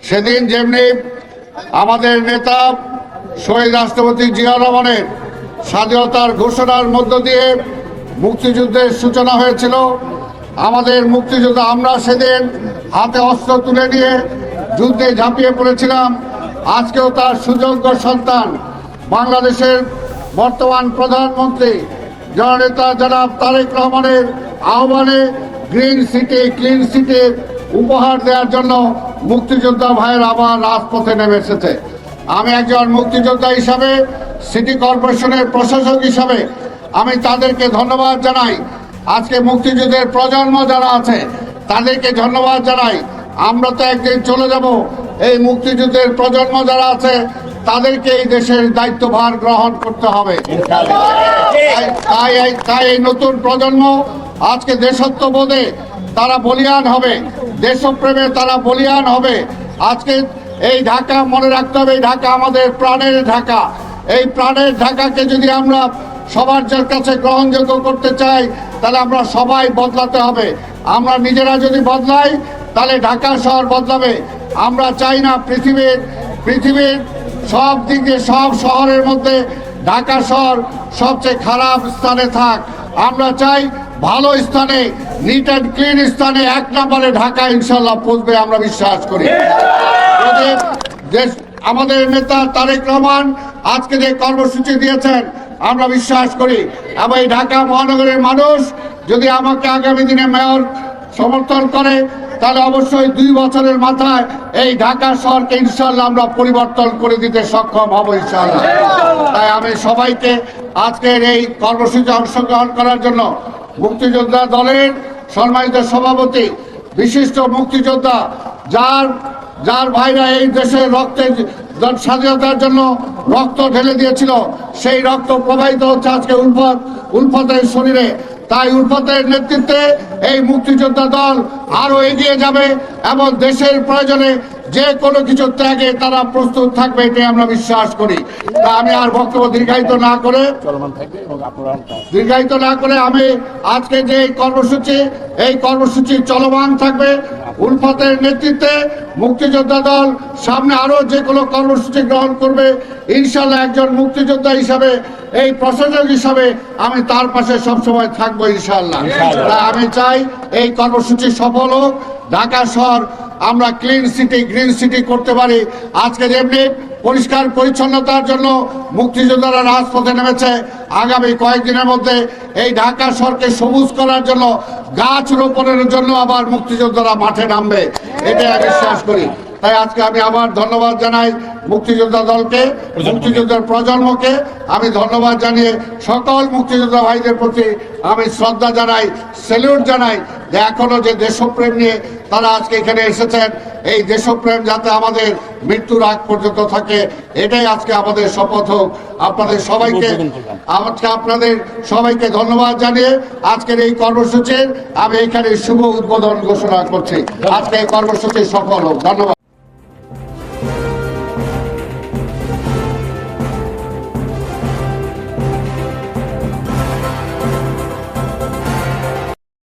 সেদিন যেমনি আমাদের নেতা শহীদ রাষ্ট্রপতি জিয়াউর রহমানের স্বাধীনতার ঘোষণার মধ্য দিয়ে মুক্তিযুদ্ধের সূচনা হয়েছিল, আমাদের মুক্তিযুদ্ধ আমরা সেদিন হাতে অস্ত্র তুলে নিয়ে যুদ্ধে ঝাঁপিয়ে পড়েছিলাম। আজকেও তার সুযোগ্য সন্তান বাংলাদেশের বর্তমান প্রধানমন্ত্রী জননেতা জনাব তারেক রহমানের আহ্বানে গ্রিন সিটি ক্লিন সিটি উপহার দেওয়ার জন্য মুক্তিযোদ্ধা ভাইয়ের আবার রাজপথে নেমে এসেছে। আমি একজন মুক্তিযোদ্ধা হিসাবে, সিটি কর্পোরেশনের প্রশাসক হিসাবে আমি তাদেরকে ধন্যবাদ জানাই। আজকে মুক্তিযুদ্ধের প্রজন্ম যারা আছে তাদেরকে ধন্যবাদ জানাই। আমরা তো একদিন চলে যাব, এই মুক্তিযুদ্ধের প্রজন্ম যারা আছে তাদেরকে এই দেশের দায়িত্বভার গ্রহণ করতে হবে। তাই এই নতুন প্রজন্ম আজকে দেশত্ববোধে তারা বলিয়ান হবে, দেশপ্রেমে তারা বলিয়ান হবে। আজকে এই ঢাকা মনে রাখতে হবে, এই ঢাকা আমাদের প্রাণের ঢাকা। এই প্রাণের ঢাকাকে যদি আমরা সবার কাছে গ্রহণযোগ্য করতে চাই তাহলে আমরা সবাই বদলাতে হবে। আমরা নিজেরা যদি বদলাই তাহলে ঢাকা শহর বদলাবে। আমরা চাই না পৃথিবীর সব দিক দিয়ে সব শহরের মধ্যে ঢাকা শহর সবচেয়ে খারাপ স্থানে থাক। আমরা চাই ভালো স্থানে, নিট অ্যান্ড ক্লিন স্থানে 1 নম্বরে ঢাকা ইনশাল্লাহ পৌঁছবে, আমরা বিশ্বাস করি। আমাদের নেতা তারেক রহমান আজকে যে কর্মসূচি দিয়েছেন আমরা বিশ্বাস করি, এবং এই ঢাকা মহানগরের মানুষ যদি আমাকে আগামী দিনে মেয়র সমর্থন করে তাহলে অবশ্যই 2 বছরের মাথায় এই ঢাকা শহরকে ইনশাল্লাহ আমরা পরিবর্তন করে দিতে সক্ষম হব ইনশাল্লাহ। তাই আমি সবাইকে আজকের এই কর্মসূচি অংশগ্রহণ করার জন্য মুক্তিযোদ্ধা দলের সম্মানিত সভাপতি, বিশিষ্ট মুক্তিযোদ্ধা যার ভাইরা এই দেশের রক্তের স্বাধীনতার জন্য রক্ত ঢেলে দিয়েছিল, সেই রক্ত প্রবাহিত হচ্ছে আজকে উলফতের শরীরে। তাই উলফতের নেতৃত্বে এই মুক্তিযোদ্ধা দল আরো এগিয়ে যাবে এবং দেশের প্রয়োজনে যে কোনো কিছু ত্যাগে তারা প্রস্তুত থাকবে, এটাই আমরা বিশ্বাস করি। তা আমি আর বক্তব্য দীর্ঘায়িত না করে আমি আজকে যে এই কর্মসূচি চলমান থাকবে। উলফতের নেতৃত্বে মুক্তিযোদ্ধা দল সামনে আরো যে কোনো কর্মসূচি গ্রহণ করবে ইনশাল্লাহ। একজন মুক্তিযোদ্ধা হিসাবে, এই প্রশাসক হিসাবে আমি তার পাশে সবসময় থাকবো ইনশাল্লাহ। তাই আমি চাই এই কর্মসূচি সফল হোক, ঢাকা শহর আমরা ক্লিন সিটি গ্রিন সিটি করতে পারি। আজকে যেমনি পরিষ্কার পরিচ্ছন্নতার জন্য মুক্তিযোদ্ধারা রাজপথে নেমেছে, আগামী কয়েকদিনের মধ্যে এই ঢাকা শহরকে সবুজ করার জন্য গাছ রোপণের জন্য আবার মুক্তিযোদ্ধারা মাঠে নামবে, এটাই আমি বিশ্বাস করি। তাই আজকে আমি আবার ধন্যবাদ জানাই মুক্তিযোদ্ধা দলকে, মুক্তিযোদ্ধার প্রজন্মকে আমি ধন্যবাদ জানিয়ে সকল মুক্তিযোদ্ধা ভাইদের প্রতি আমি শ্রদ্ধা জানাই, স্যালুট জানাই যে এখনো যে দেশপ্রেম নিয়ে তারা আজকে এখানে এসেছেন, এই দেশপ্রেম যাতে আমাদের মৃত্যুর আগ পর্যন্ত থাকে, এটাই আজকে আমাদের শপথ হোক। আপনাদের সবাইকে ধন্যবাদ জানিয়ে আজকের এই কর্মসূচির আমি এখানে শুভ উদ্বোধন ঘোষণা করছি। আজকে এই কর্মসূচি সফল হোক। ধন্যবাদ।